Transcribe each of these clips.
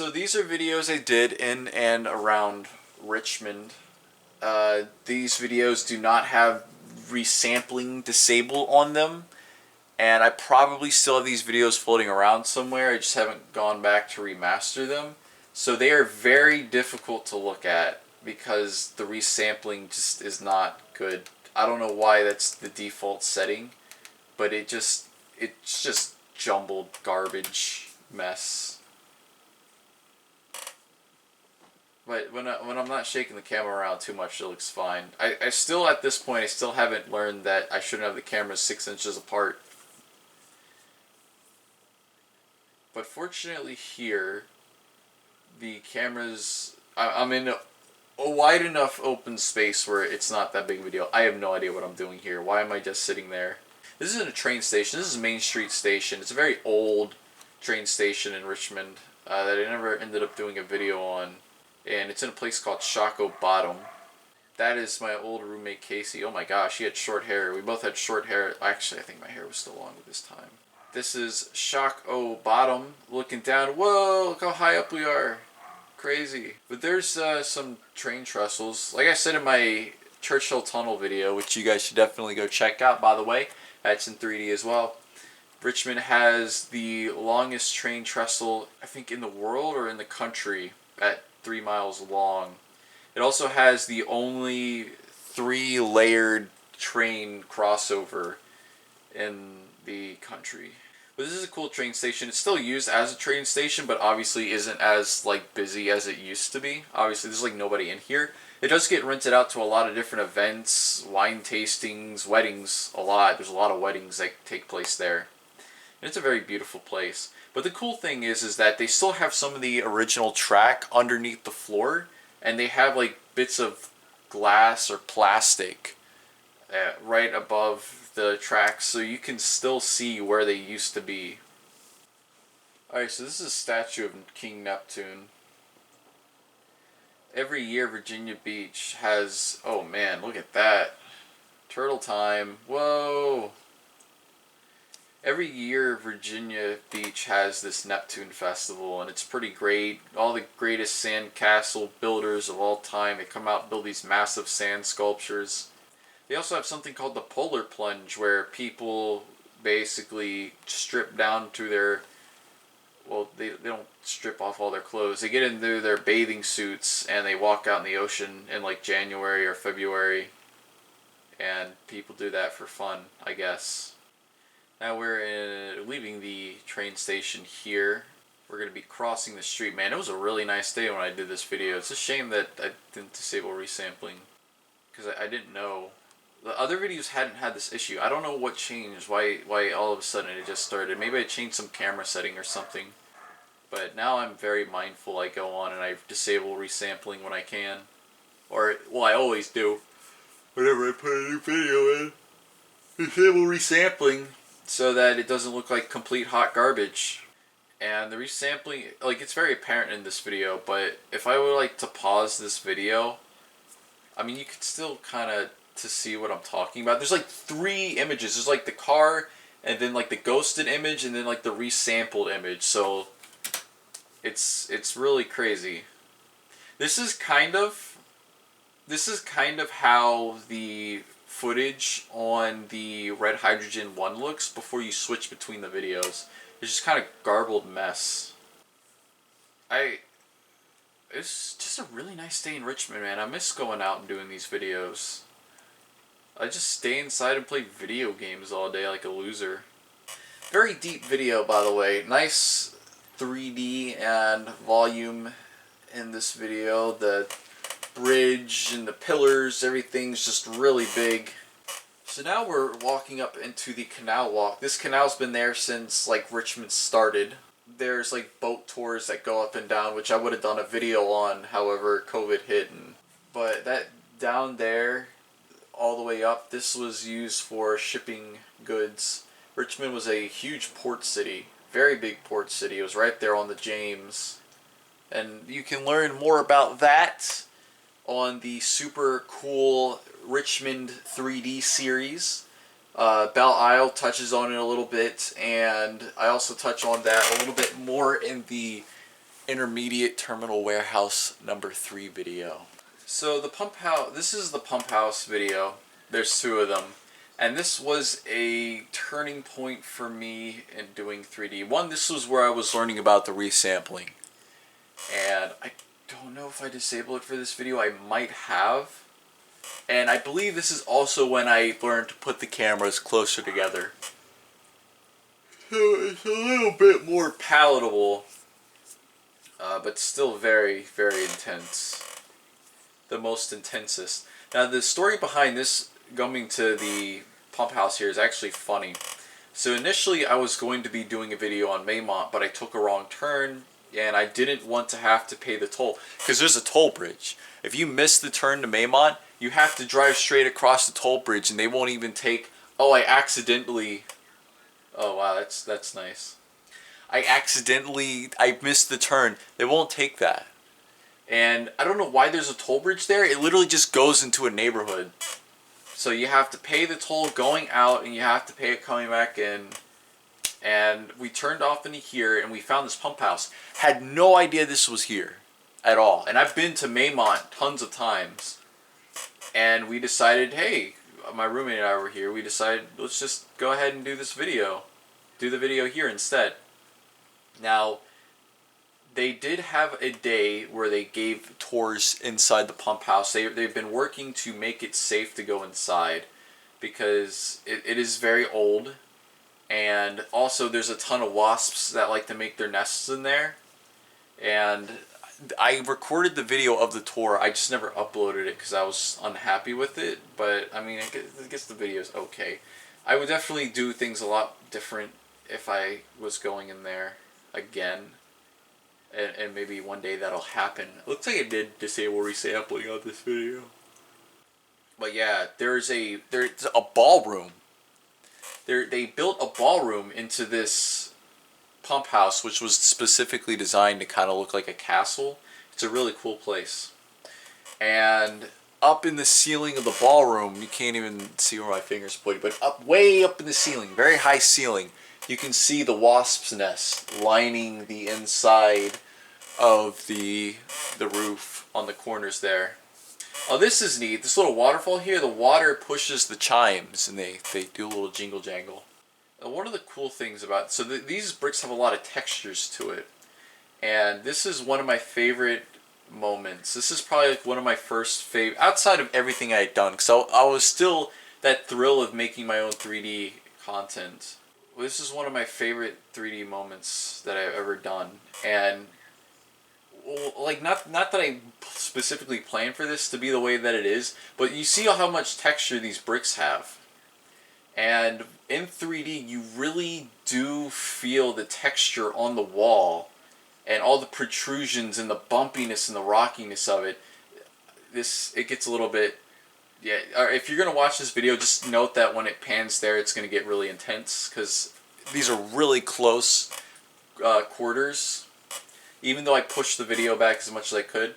So these are videos I did in and around Richmond. These videos do not have resampling disabled on them, and I probably still have these videos floating around somewhere. I just haven't gone back to remaster them. So they are very difficult to look at because the resampling just is not good. I don't know why that's the default setting, but it's just jumbled garbage mess. But when I'm not shaking the camera around too much, it looks fine. I still, at this point, I still haven't learned that I shouldn't have the cameras 6 inches apart. But fortunately here, the cameras, I'm in a wide enough open space where it's not that big of a deal. I have no idea what I'm doing here. Why am I just sitting there? This isn't a train station. This is Main Street Station. It's a very old train station in Richmond that I never ended up doing a video on. And it's in a place called Shockoe Bottom. That is my old roommate Casey. Oh my gosh, he had short hair. We both had short hair. Actually, I think my hair was still long at this time. This is Shockoe Bottom. Looking down. Whoa, look how high up we are. Crazy. But there's some train trestles. Like I said in my Churchill Tunnel video, which you guys should definitely go check out, by the way. That's in 3D as well. Richmond has the longest train trestle, I think, in the world or in the country, at 3 miles long. It also has the only 3-layered train crossover in the country. But this is a cool train station. It's still used as a train station, but obviously isn't as busy as it used to be. Obviously there's nobody in here. It does get rented out to a lot of different events, wine tastings, weddings, a lot. There's a lot of weddings that take place there. And it's a very beautiful place. But the cool thing is that they still have some of the original track underneath the floor, and they have bits of glass or plastic right above the tracks, so you can still see where they used to be. Alright, so this is a statue of King Neptune. Every year Virginia Beach has, oh man, look at that. Turtle time. Whoa! Every year Virginia Beach has this Neptune Festival, and it's pretty great. All the greatest sandcastle builders of all time, they come out and build these massive sand sculptures. They also have something called the Polar Plunge, where people basically strip down to their, well, they don't strip off all their clothes. They get into their bathing suits and they walk out in the ocean in January or February. And people do that for fun, I guess. Now we're leaving the train station here. We're going to be crossing the street. Man, it was a really nice day when I did this video. It's a shame that I didn't disable resampling, because I didn't know. The other videos hadn't had this issue. I don't know what changed, why all of a sudden it just started. Maybe I changed some camera setting or something. But now I'm very mindful. I go on and I disable resampling when I can. Or, well, I always do. Whenever I put a new video in, disable resampling, so that it doesn't look like complete hot garbage. And the resampling, it's very apparent in this video, but if I would to pause this video, I mean, you could still kind of to see what I'm talking about. There's 3 images. There's the car, and then the ghosted image, and then the resampled image. So it's really crazy. This is kind of how the footage on the Red Hydrogen 1 looks before you switch between the videos. It's just kind of garbled mess. It's just a really nice day in Richmond, man. I miss going out and doing these videos. I just stay inside and play video games all day like a loser. Very deep video, by the way. Nice 3D and volume in this video. The bridge and the pillars, everything's just really big. So now we're walking up into the Canal Walk. This canal's been there since Richmond started. There's boat tours that go up and down, which I would have done a video on, however COVID hit. But that down there, all the way up, this was used for shipping goods. Richmond was a huge port city, very big port city. It was right there on the James. And you can learn more about that on the super cool Richmond 3D series. Belle Isle touches on it a little bit, and I also touch on that a little bit more in the intermediate terminal warehouse number 3 video. So the pump house, this is the pump house video. There's 2 of them. And this was a turning point for me in doing 3D. One, this was where I was learning about the resampling. And I don't know if I disabled it for this video. I might have. And I believe this is also when I learned to put the cameras closer together. So it's a little bit more palatable. But still very, very intense. The most intensest. Now the story behind this going to the pump house here is actually funny. So initially I was going to be doing a video on Maymont, but I took a wrong turn and I didn't want to have to pay the toll. Because there's a toll bridge. If you miss the turn to Maymont, you have to drive straight across the toll bridge and they won't even take, oh, I accidentally, oh wow, that's nice. I missed the turn. They won't take that. And I don't know why there's a toll bridge there. It literally just goes into a neighborhood. So you have to pay the toll going out and you have to pay it coming back in. And we turned off into here and we found this pump house. Had no idea this was here at all. And I've been to Maymont tons of times. And we decided, hey, my roommate and I were here. We decided, let's just go ahead and do this video. Do the video here instead. Now, they did have a day where they gave tours inside the pump house. They've been working to make it safe to go inside because it is very old. And also there's a ton of wasps that like to make their nests in there. And I recorded the video of the tour. I just never uploaded it because I was unhappy with it. But, I mean, I guess the video is okay. I would definitely do things a lot different if I was going in there again. And maybe one day that'll happen. It looks like I did disable resampling on this video. But yeah, there's a ballroom. They built a ballroom into this pump house, which was specifically designed to kind of look like a castle. It's a really cool place. And up in the ceiling of the ballroom, you can't even see where my fingers pointed, but way up in the ceiling, very high ceiling, you can see the wasp's nest lining the inside of the roof on the corners there. Oh, this is neat. This little waterfall here, the water pushes the chimes and they do a little jingle jangle. One of the cool things about, so these bricks have a lot of textures to it. And this is one of my favorite moments. This is probably like one of my first favorite, outside of everything I had done, because I was still that thrill of making my own 3D content. Well, this is one of my favorite 3D moments that I've ever done. And like not that I specifically planned for this to be the way that it is, but you see how much texture these bricks have. And in 3D, you really do feel the texture on the wall and all the protrusions and the bumpiness and the rockiness of it. It gets a little bit, yeah, if you're going to watch this video, just note that when it pans there, it's going to get really intense because these are really close quarters. Even though I pushed the video back as much as I could.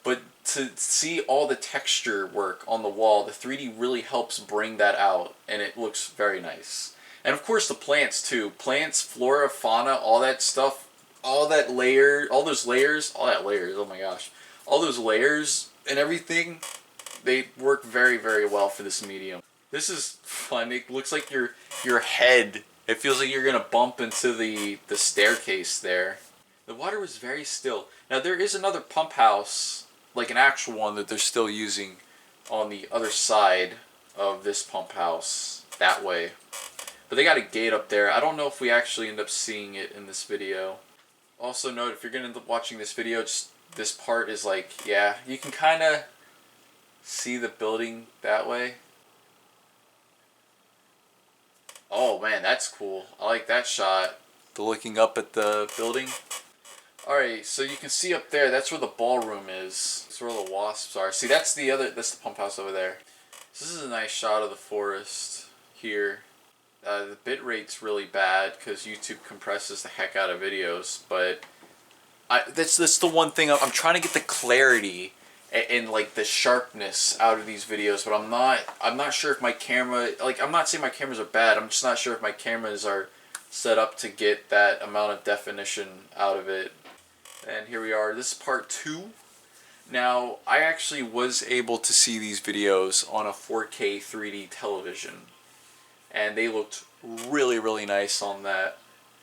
But to see all the texture work on the wall, the 3D really helps bring that out. And it looks very nice. And of course the plants too. Plants, flora, fauna, all that stuff. All those layers, oh my gosh. All those layers and everything, they work very, very well for this medium. This is fun. It looks like your head, it feels like you're going to bump into the staircase there. The water was very still. Now there is another pump house, like an actual one that they're still using on the other side of this pump house, that way. But they got a gate up there. I don't know if we actually end up seeing it in this video. Also note, if you're going to end up watching this video, just this part is like, yeah, you can kind of see the building that way. Oh man, that's cool. I like that shot. The looking up at the building. Alright, so you can see up there, that's where the ballroom is. That's where all the wasps are. See, that's the pump house over there. So this is a nice shot of the forest here. The bitrate's really bad because YouTube compresses the heck out of videos, but that's the one thing. I'm trying to get the clarity and like the sharpness out of these videos, but I'm not sure if my camera, like, I'm not saying my cameras are bad, I'm just not sure if my cameras are set up to get that amount of definition out of it. And here we are. This is part 2. Now, I actually was able to see these videos on a 4K 3D television. And they looked really, really nice on that.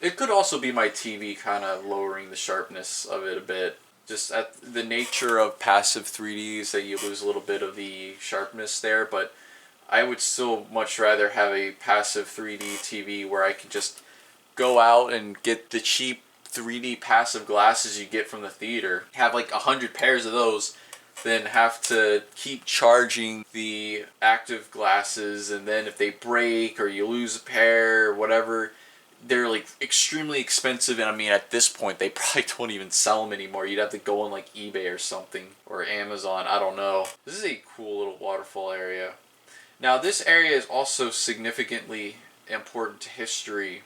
It could also be my TV kind of lowering the sharpness of it a bit. Just at the nature of passive 3Ds that you lose a little bit of the sharpness there, but I would still much rather have a passive 3D TV where I can just go out and get the cheap 3D passive glasses you get from the theater, have like 100 pairs of those, then have to keep charging the active glasses, and then if they break or you lose a pair or whatever, they're like extremely expensive. And I mean, at this point they probably don't even sell them anymore. You'd have to go on like eBay or something, or Amazon, I don't know. This is a cool little waterfall area. Now this area is also significantly important to history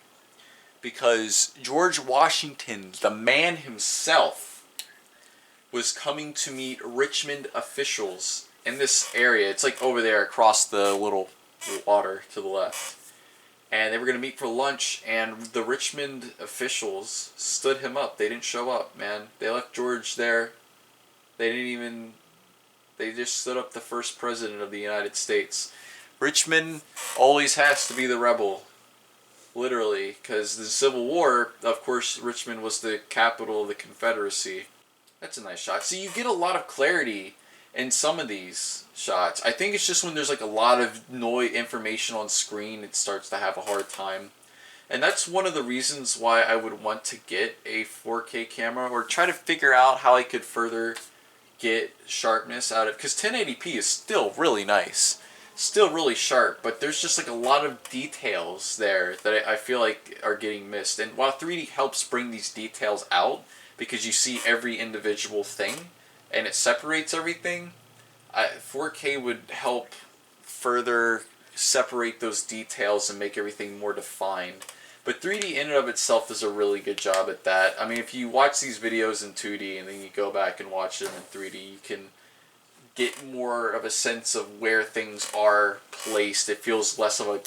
because George Washington, the man himself, was coming to meet Richmond officials in this area. It's like over there across the little water to the left. And they were going to meet for lunch, and the Richmond officials stood him up. They didn't show up, man. They left George there. They just stood up the first president of the United States. Richmond always has to be the rebel. Literally, because the Civil War, of course, Richmond was the capital of the Confederacy. That's a nice shot. So you get a lot of clarity in some of these shots. I think it's just when there's like a lot of noise information on screen, it starts to have a hard time. And that's one of the reasons why I would want to get a 4K camera, or try to figure out how I could further get sharpness out of it. Because 1080p is still really nice. Still really sharp, but there's just like a lot of details there that I feel like are getting missed. And while 3D helps bring these details out, because you see every individual thing and it separates everything, 4K would help further separate those details and make everything more defined. But 3D in and of itself does a really good job at that. I mean, if you watch these videos in 2D and then you go back and watch them in 3D, you can get more of a sense of where things are placed. It feels less of a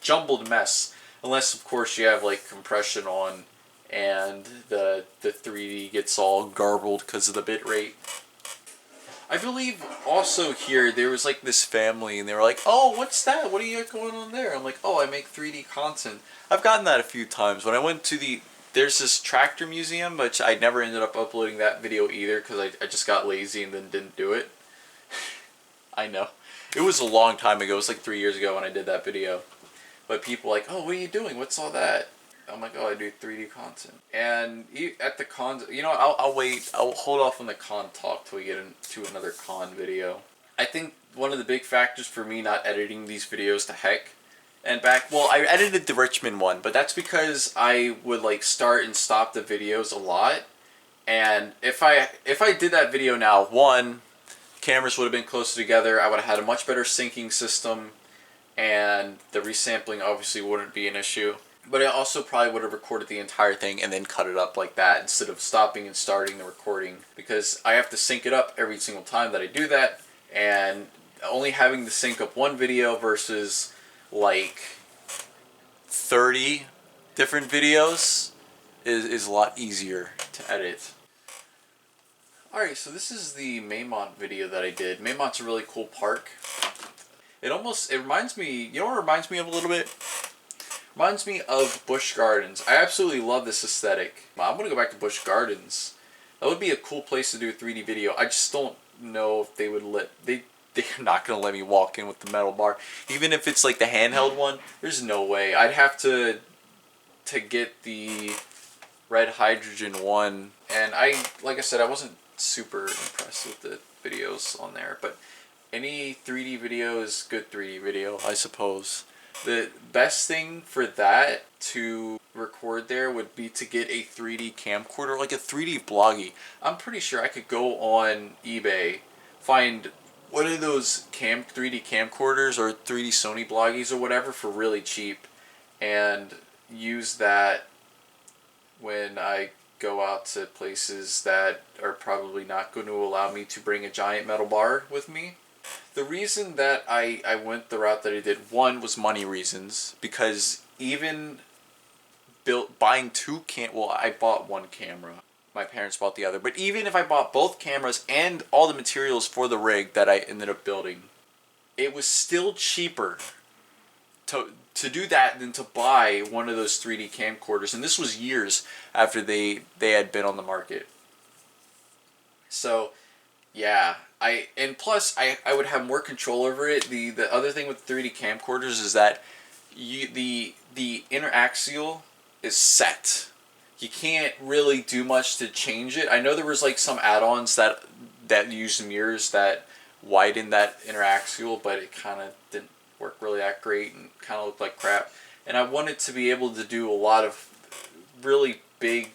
jumbled mess, unless of course you have like compression on and the 3D gets all garbled because of the bit rate. I believe also here there was like this family and they were like, oh, what's that? What do you got going on there? I'm like, oh, I make 3D content. I've gotten that a few times. When I went to there's this tractor museum, which I never ended up uploading that video either because I just got lazy and then didn't do it. I know. It was a long time ago. It was like 3 years ago when I did that video. But people were like, oh, what are you doing? What's all that? I'm like, oh, I do 3D content. And at the con, you know, I'll wait. I'll hold off on the con talk till we get into another con video. I think one of the big factors for me not editing these videos to heck and back, well, I edited the Richmond one, but that's because I would like start and stop the videos a lot. And if I did that video now, one, cameras would have been closer together. I would have had a much better syncing system, and the resampling obviously wouldn't be an issue. But I also probably would have recorded the entire thing and then cut it up like that instead of stopping and starting the recording, because I have to sync it up every single time that I do that, and only having to sync up one video versus like 30 different videos is a lot easier to edit. Alright, so this is the Maymont video that I did. Maymont's a really cool park. It reminds me, you know what it reminds me of a little bit? Reminds me of Busch Gardens. I absolutely love this aesthetic. I'm going to go back to Busch Gardens. That would be a cool place to do a 3D video. I just don't know if they would they're not going to let me walk in with the metal bar. Even if it's like the handheld one, there's no way. I'd have to get the red hydrogen one. And like I said, I wasn't super impressed with the videos on there. But any 3D video is good 3D video, I suppose. The best thing for that to record there would be to get a 3D camcorder, like a 3D vloggy. I'm pretty sure I could go on eBay, find one of those 3D camcorders or 3D Sony vloggies or whatever for really cheap, and use that when I go out to places that are probably not going to allow me to bring a giant metal bar with me. The reason that I went the route that I did, one, was money reasons, because even buying I bought one camera. my parents bought the other. But even if I bought both cameras and all the materials for the rig that I ended up building, it was still cheaper to do that than to buy one of those 3D camcorders. And this was years after they had been on the market. So, yeah. And plus, I would have more control over it. The other thing with 3D camcorders is that the interaxial is set. You can't really do much to change it. I know there was like some add-ons that used mirrors that widen that interaxial, but it kind of didn't work really that great and kind of looked like crap. And I wanted to be able to do a lot of really big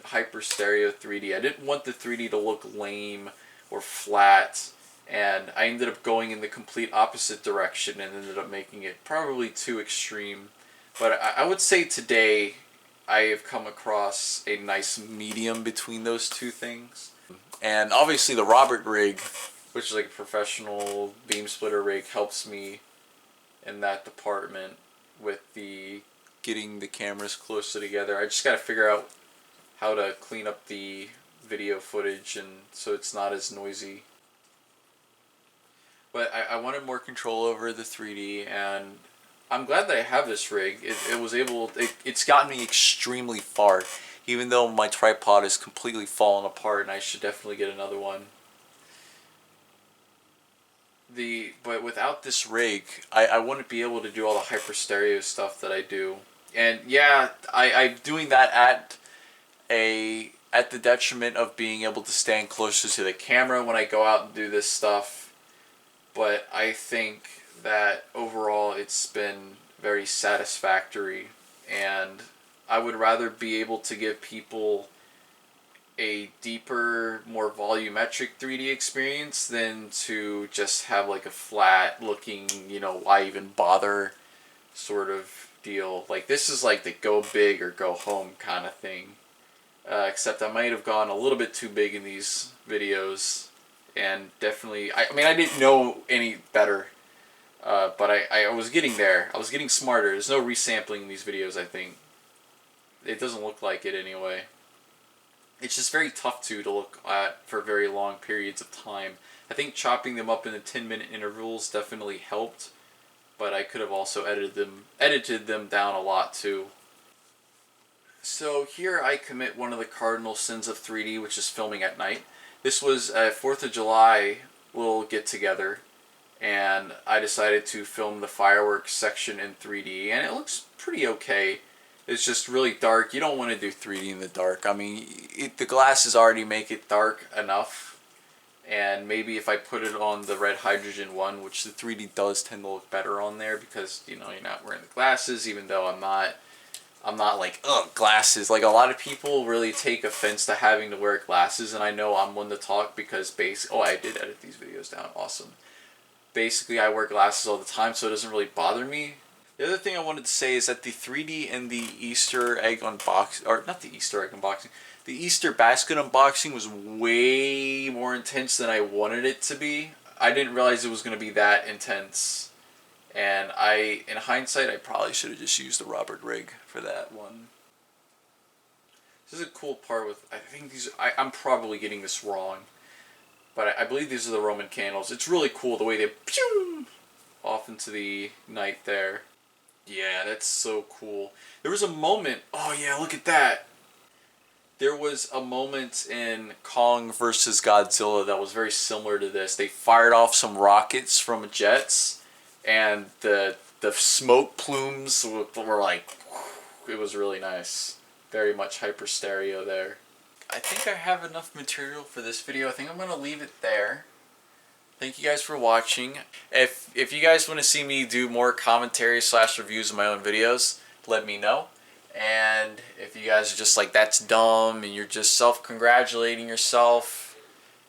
hyper stereo 3D. I didn't want the 3D to look lame or flat, and I ended up going in the complete opposite direction and ended up making it probably too extreme. But I would say today I have come across a nice medium between those two things. And obviously the Robert rig, which is like a professional beam splitter rig, helps me in that department with the getting the cameras closer together. I just got to figure out how to clean up the video footage and so it's not as noisy. But I wanted more control over the 3D, and I'm glad that I have this rig. It's gotten me extremely far, even though my tripod is completely fallen apart, and I should definitely get another one. But without this rig, I wouldn't be able to do all the hyper stereo stuff that I do. And yeah, I'm doing that at the detriment of being able to stand closer to the camera when I go out and do this stuff. But I think that overall it's been very satisfactory, and I would rather be able to give people a deeper, more volumetric 3D experience than to just have like a flat looking, why even bother sort of deal. Like this is like the go big or go home kind of thing. Except I might have gone a little bit too big in these videos, and definitely, I didn't know any better, but I was getting there. I was getting smarter. There's no resampling in these videos, I think. It doesn't look like it anyway. It's just very tough to look at for very long periods of time. I think chopping them up into 10-minute intervals definitely helped, but I could have also edited them down a lot too. So here I commit one of the cardinal sins of 3D, which is filming at night. This was a 4th of July little get-together, and I decided to film the fireworks section in 3D, and it looks pretty okay. It's just really dark. You don't want to do 3D in the dark. The glasses already make it dark enough, and maybe if I put it on the red hydrogen one, which the 3D does tend to look better on there because, you're not wearing the glasses, even though I'm not like, ugh, glasses. Like, a lot of people really take offense to having to wear glasses, and I know I'm one to talk because I did edit these videos down. Awesome. Basically, I wear glasses all the time, so it doesn't really bother me. The other thing I wanted to say is that the 3D and the Easter egg unboxing, or not the Easter egg unboxing, the Easter basket unboxing was way more intense than I wanted it to be. I didn't realize it was going to be that intense. And in hindsight, I probably should have just used the Robert rig for that one. This is a cool part with, I think I'm probably getting this wrong, but I believe these are the Roman candles. It's really cool the way they pew off into the night there. Yeah, that's so cool. There was a moment, oh yeah, look at that. There was a moment in Kong vs. Godzilla that was very similar to this. They fired off some rockets from jets, and the smoke plumes were like, it was really nice. Very much hyper stereo there. I think I have enough material for this video. I think I'm going to leave it there. Thank you guys for watching. If you guys want to see me do more commentary / reviews of my own videos, let me know. And if you guys are just like, that's dumb, and you're just self-congratulating yourself,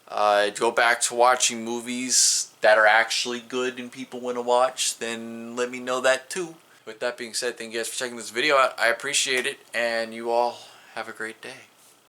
go back to watching movies that are actually good and people want to watch, then let me know that too. With that being said, thank you guys for checking this video out. I appreciate it, and you all have a great day.